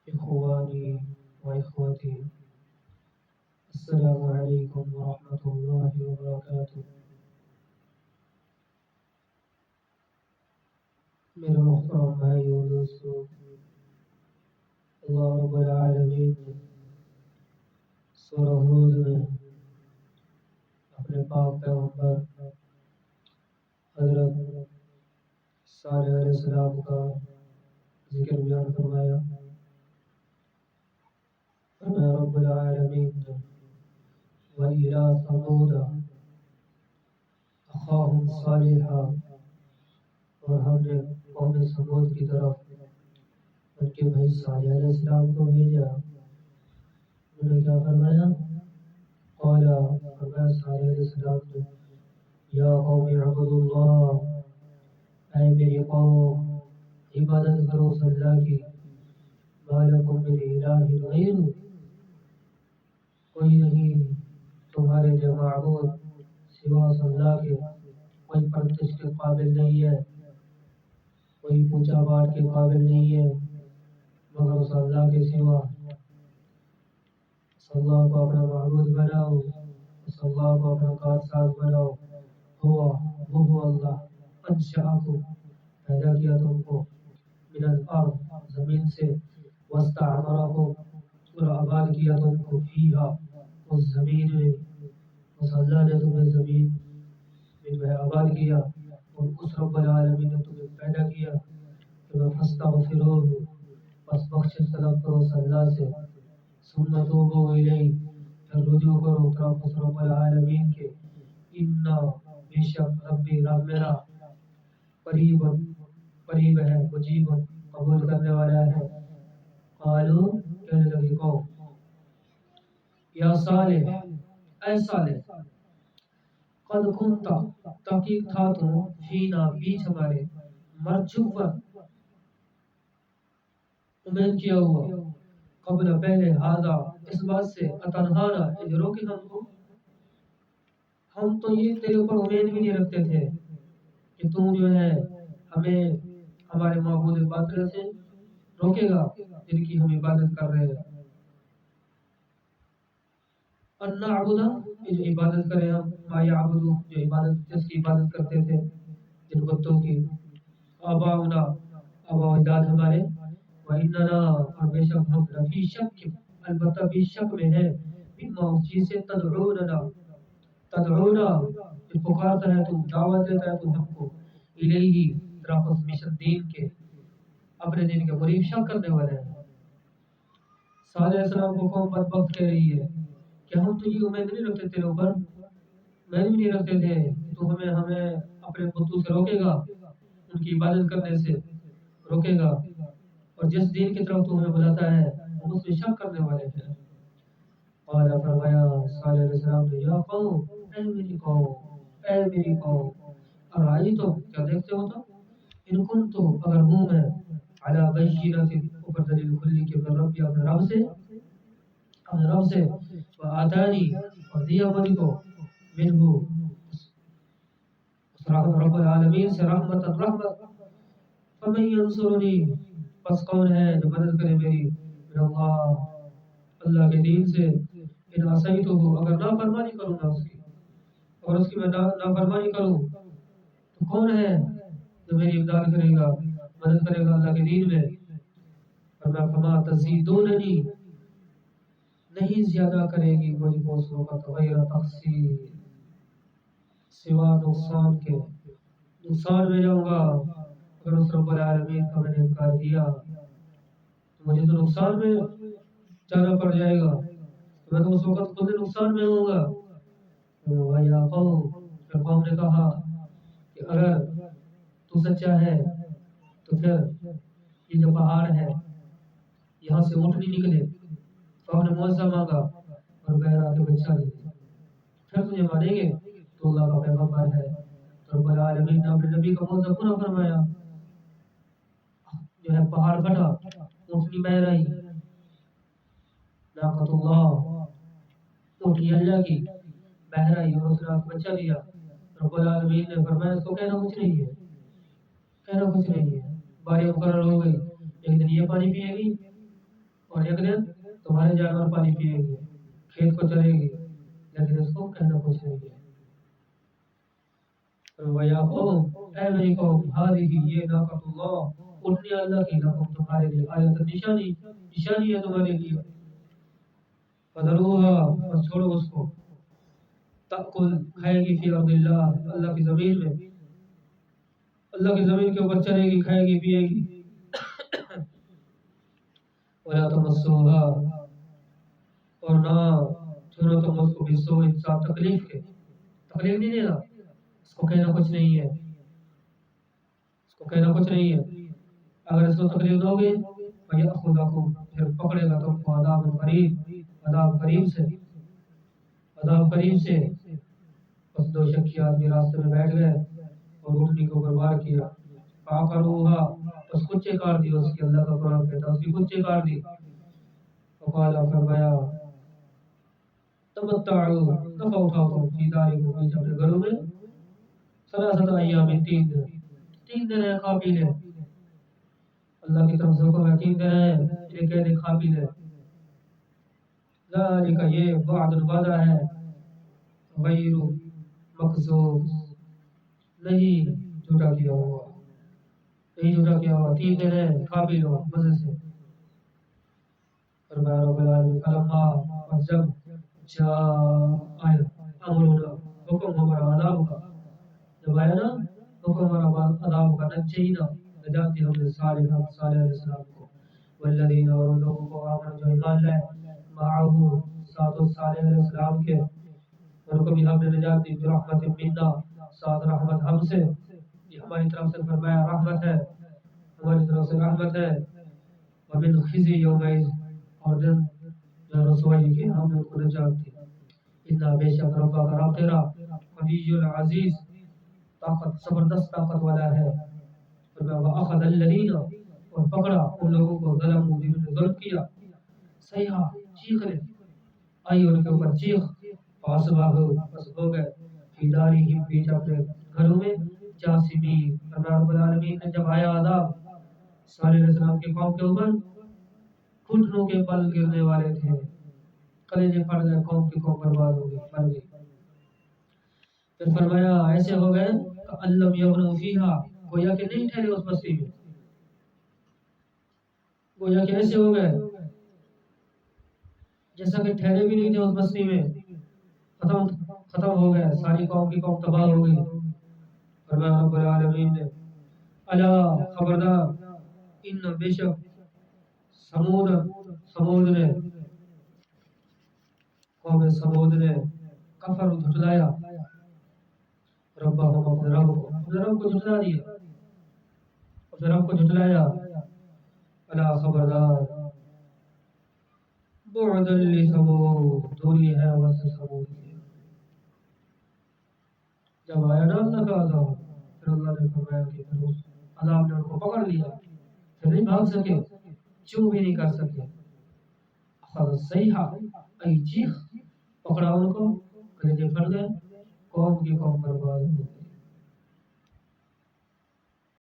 إخواني وإخوتي، السلام عليكم ورحمة الله وبركاته۔ میرے محترم بھائی اور دوستو، اللہ رب العالمین نے سورہ ہود میں اپنے پاک پیغمبر حضرت صالح علیہ السلام کا ذکر بیان فرمایا۔ رب العالمین نے وَإِلَىٰ ثَمُودَ أَخَاهُمْ صَالِحًا، اور ہم نے قوم ثمود کی طرف ان کے بھائی صالح علیہ السلام کو بھیجا۔ انہوں نے کیا فرمایا؟ قال، فرمایا صالح علیہ السلام نے، یا قوم اعبدوا اللہ، اے میری قوم عبادت کرو اللہ کی، ما لکم من الہ غیرہ، کوئی نہیں تمہارے لیے معبود سوا اللہ کے، کوئی پرستش کے قابل نہیں ہے، کوئی پوجا پاٹ کے قابل نہیں ہے مگر اس اللہ کے سوا۔ اس اللہ کو اپنا معبود بناؤ، اس اللہ کو اپنا کارساز بناؤ۔ وہ اللہ انشأکم، پیدا کیا تم کو، من الارض، زمین سے، واستعمرکم، اور آباد کیا تم کو، فیہا، اس زمین میں۔ اس اللہ نے تمہیں زمین میں جو ہے آباد کیا، اور اس رب العالمین نے تمہیں پیدا کیا۔ فاستغفروہ، پس بخشش طلب کرو اس اللہ سے، ثم توبوا الیہ، پھر رجوع کرو طرف اس رب العالمین کے، انا، بے شک ربی، رب میرا، قریب ہے، مجیب، قبول کرنے والا ہے۔ قالو، کہنے لگی قوم، یا صالح، اے صالح، قد کنت، تحقیق تھا تو، فینا، بیچ ہمارے، مرجوا، امید کیا ہوا، قبل، پہلے، ہذا، اس بات سے، اتنہانا، جو روکے ہم کو، ہم تو یہ تیرے اوپر امید بھی نہیں رکھتے تھے کہ تم جو ہے ہمیں ہمارے معبود باطل سے روکے گا جن کی ہم عبادت کر رہے ہیں۔ ان نعبد، جو عبادت کرے ہم، ما یعبدو، جو عبادت، جس کی عبادت کرتے تھے، جن بتوں کی، آباؤنا، آباء اجداد ہمارے، وَإِنَّنَا، اور بے شک ہم، لفی شک، البتہ بھی شک میں ہے، مما، اس چیز سے، تدعونا، جو پکارتا ہے تو، دعوت دیتا ہے تو ہم کو، الیہ، طرف اس مشن دین کے، اپنے دین کے قریب، شک کرنے والے ہیں۔ صالح علیہ السلام کو قوم بدبخت کہہ رہی ہے کہ ہم تو یہ امید نہیں رکھتے تیرے اوپر، امید بھی نہیں رکھتے تھے کہ تو ہمیں اپنے بتوں سے روکے گا، ان کی عبادت کرنے سے روکے گا، اور جس دین کی طرف تو ہمیں بلاتا ہے ہم اس میں شک کرنے والے ہیں۔ قال، فرمایا صالح علیہ السلام نے، یا قوم، اے میری قوم، اے میری قوم، ارائیتم، کیا دیکھتے ہو تو، ان کنتم، اگر ہوں میں، علی بینۃ، اوپر دلیل کھلی کے، من ربی، اپنے رب سے، وآتانی، اور دیا مجھ کو، منہ، اس رب العالمین سے، رحمت، فمن ینصرنی، پس کون ہے جو مدد کرے میری، من اللہ کے دین سے، ان عصیتہ، اگر نافرمانی کروں گا اس کی، اور اس کی میں نافرمانی کروں تو کون ہے جو میری امداد کرے گا، مدد کرے گا اللہ کے دین میں۔ فرمایا فما تزیدوننی، نہیں زیادہ کرے گی مجھ کو اس وقت، غیر تقصیر، سوا نقصان کے، نقصان میں جاؤں گا اگر اس رب العالمین کا میں نے انکار کیا تو مجھے تو نقصان میں جانا پڑ جائے گا، تو میں تو اس وقت خود نقصان میں ہوں گا۔ وَيَا قَوْمِ، پھر قوم نے کہا کہ اگر تو سچا ہے تو پھر یہ جو پہاڑ ہے یہاں سے اونٹ نہیں نکلے، تو ہم نے معاوضہ مانگا اور بہرا کے بچہ دے دیا، پھر تجھے مانیں گے تو اللہ کا پیغمبر ہے۔ تو رب العالمین نے اپنے نبی کا معاوضہ پورا فرمایا، جو ہے پہاڑ پھٹا، اونٹنی بہ رہی، ناقۃ اللہ، اونٹنی اللہ کی بہ رہی، اور اس نے بچہ دیا۔ رب العالمین نے فرمایا اس کو کہنا کچھ نہیں ہے، کہنا کچھ نہیں ہے، باری مقرر ہو گئی، ایک دن یہ پانی پیے گی، اور ایک دن تمہارے جانور پانی پیے گی، کھیت کو چرے گی، لیکن اس کو کہنا کچھ نہیں ہے۔ وَيَا قَوْمِ اے میری قوم، هَذِهِ یہ ناقۃ اللہ، اٹھنی اللہ کی، لکم تمہارے لیے، آیت نشانی ہے تمہارے لیے، فَذَرُوهَا بس چھوڑو اس کو، تأکل کھائے گی فی ارض اللہ، اللہ کی زمین میں، اللہ کی زمین کے اوپر چلے گی، کھائے گی پیے گی، وَلَا تَمَسُّوهَا اور نہ چھوڑو تم اس کو بِالسُّوءِ ساتھ تکلیف کے، تکلیف نہیں دینا، اس کو کہنا کچھ نہیں ہے، اس کو کہنا کچھ نہیں ہے، اگر اس کو تکلیف دو گے فَيَأْخُذَكُمْ پھر پکڑے گا تم کو عذاب قریب، عذاب قریب سے، عذاب قریب سے۔ بس دو شکی آدمی راستے میں بیٹھ گئے اور اٹھنی کو برباد کیا، فَعَقَرُوهَا بس کچے کاٹ دی اس کی، اللہ کا قرآن کہتا ہے اس کی کچے کاٹ دی، وقال فرمایا تمتعوا نفع اٹھاؤ تم فی دارکم بیچ اپنے گھروں میں، ثلاثۃ ایام 3 دن ہے، کھا پی لے، اللہ کی طرف سے حکم ہے 3 دن ہے، یہ کہہ دے کھا پی لے، ذالک یہ وعد وعدہ ہے، غیر مکذوب نہیں جھوٹا کیا ہوا، نہیں جھوٹا کیا ہوا، 3 دن ہے، کھا پی لو مزے سے۔ فرمایا رب العالمین فلما جب جاء آیا امرنا حکم ہمارا عذاب کا، جب آیا نا حکم ہمارا عذاب کا، نجینا نجات دی ہم نے صالح علیہ السلام کو، والذین اور ان لوگوں کو آمن جو ایمان لائے، معه ساتھ صالح علیہ السلام کے، ان کو بھی ہم نے نجات دی، برحمت منا ساتھ رحمت ہم سے، یہ ہماری طرف سے فرمایا رحمت ہے، ہماری طرف سے رحمت ہے، ومن خزی یومئذ اور دن جو رسوائی کے ہم نے ان کو نجات دی، اتنا بے شک ربا کا رب تیرا قوی العزیز طاقت زبردست طاقت والا ہے، وَأَخَذَ الَّذِينَ اور پکڑا ان لوگوں کو ظلموا جنہوں نے ظلم کیا، صیحہ چیخنے آئی ان کے اوپر چیخ، فَأَصْبَحُوا بس ہو گئے فی دارہم بیچ اپنے گھروں میں، جاثمین فرمایا رب العالمین نے جب آیا عذاب صالح علیہ السلام کے قوم کے اوپر، گھٹنوں کے بل گرنے والے تھے، کلیجے پھٹ گئے، قوم کی قوم برباد ہو گئی، مر گئی۔ پھر فرمایا ایسے ہو گئے کأن لم یغنوا فیہا گویا کہ نہیں ٹھہرے اس بستی میں، گویا کہ ایسے ہو گئے جیسا کہ ٹھہرے بھی نہیں تھے اس بستی میں، ختم ہو گئے، ساری قوم کی قوم تباہ ہو گئی۔ فرمایا رب العالمین نے الا خبردار ان بے شک سمود نے قوم سمود نے کفر جھٹلایا ربہم اپنے رب کو جھٹلا دیا، اپنے رب کو جھٹلایا، الا خبردار بعدا لثمود دوری ہے واسطے سمود کی۔ جب آیا نا اللہ کا عذاب، پھر اللہ نے فرمایا کہ پھر اس عذاب نے ان کو پکڑ لیا، پھر نہیں بھاگ سکے، چوں بھی نہیں کر سکے، اخذ الصیحہ ای چیخ، پکڑا ان کو، کلیجے پھٹ گئے، قوم کی قوم برباد ہو گئی۔